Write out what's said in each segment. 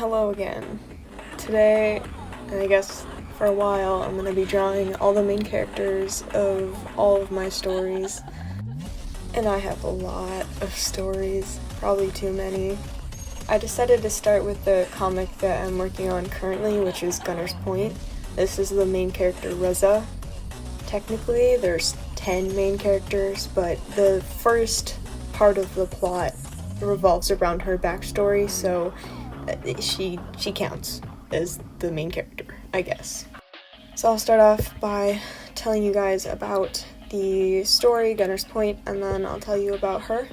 Hello again. Today, and I guess for a while, I'm going to be drawing all the main characters of all of my stories. And I have a lot of stories, probably too many. I decided to start with the comic that I'm working on currently, which is Gunner's Point. This is the main character, Reza. Technically, there's 10 main characters, but the first part of the plot revolves around her backstory, so she counts as the main character, I guess. So I'll start off by telling you guys about the story, Gunner's Point, and then I'll tell you about her.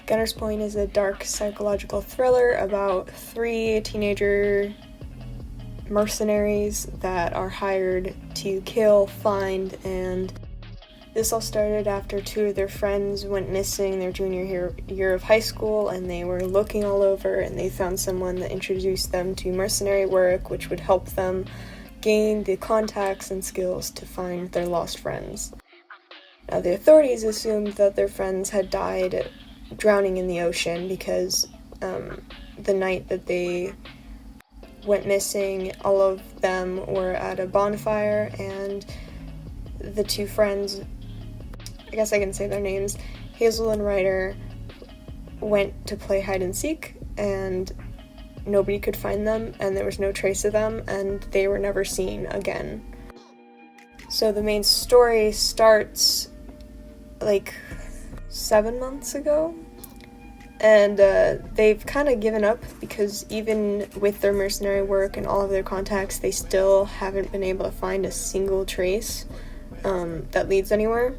Gunner's Point is a dark psychological thriller about 3 teenager mercenaries that are hired to kill, find, and this all started after 2 of their friends went missing their junior year of high school, and they were looking all over, and they found someone that introduced them to mercenary work, which would help them gain the contacts and skills to find their lost friends. Now, the authorities assumed that their friends had died drowning in the ocean because the night that they went missing, all of them were at a bonfire, and the 2 friends, I guess I can say their names, Hazel and Ryder, went to play hide and seek, and nobody could find them, and there was no trace of them, and they were never seen again. So the main story starts like 7 months ago, and they've kind of given up because even with their mercenary work and all of their contacts, they still haven't been able to find a single trace that leads anywhere.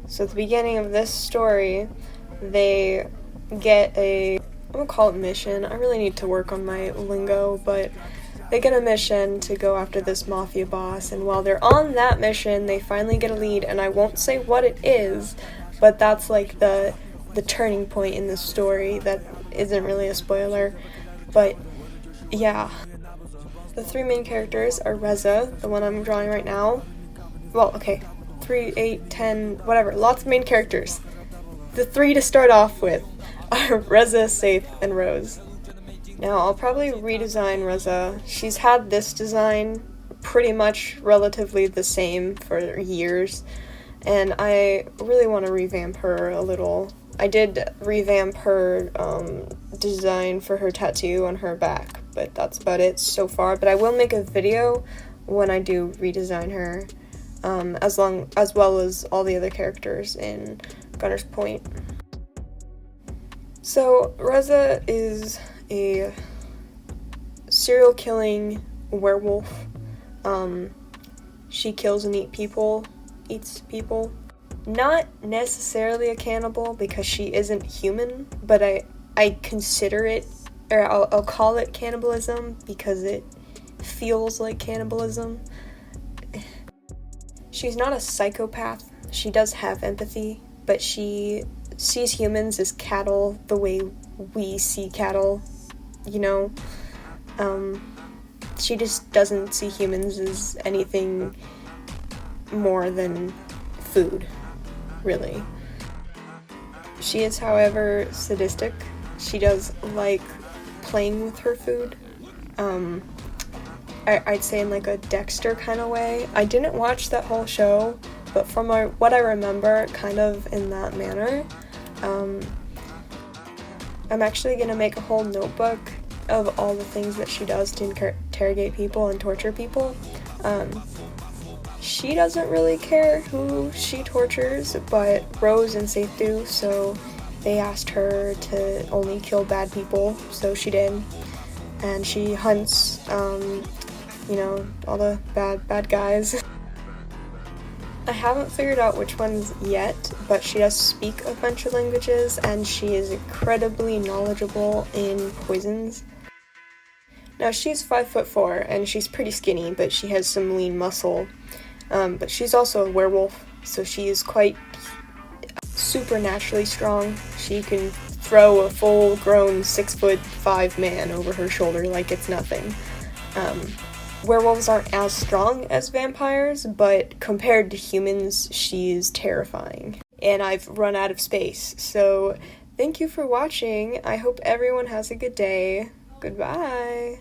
So at the beginning of this story, they get I'm gonna call it mission. I really need to work on my lingo, but they get a mission to go after this mafia boss, and while they're on that mission, they finally get a lead, and I won't say what it is, but that's like the turning point in the story. That isn't really a spoiler, but yeah. The 3 main characters are Reza, the one I'm drawing right now. Well, okay, 3, 8, 10, whatever, lots of main characters. The 3 to start off with are Reza, Saif, and Rose. Now, I'll probably redesign Reza. She's had this design pretty much relatively the same for years, and I really want to revamp her a little. I did revamp her design for her tattoo on her back, but that's about it so far. But I will make a video when I do redesign her, as well as all the other characters in Gunner's Point. So Reza is a serial killing werewolf. She kills and eats people. Not necessarily a cannibal because she isn't human, but I consider it, or I'll call it cannibalism because it feels like cannibalism. She's not a psychopath. She does have empathy, but she sees humans as cattle the way we see cattle, you know? She just doesn't see humans as anything more than food, really. She is, however, sadistic. She does like playing with her food. I'd say in like a Dexter kind of way. I didn't watch that whole show, but from what I remember, kind of in that manner. I'm actually going to make a whole notebook of all the things that she does to interrogate people and torture people. She doesn't really care who she tortures, but Rose and Saif do, so they asked her to only kill bad people, so she did. And she hunts, all the bad guys. I haven't figured out which ones yet, but she does speak a bunch of languages, and she is incredibly knowledgeable in poisons. Now, she's 5'4", and she's pretty skinny, but she has some lean muscle. But she's also a werewolf, so she is quite supernaturally strong. She can throw a full-grown 6'5" man over her shoulder like it's nothing. Werewolves aren't as strong as vampires, but compared to humans, she's terrifying. And I've run out of space, so thank you for watching. I hope everyone has a good day. Goodbye.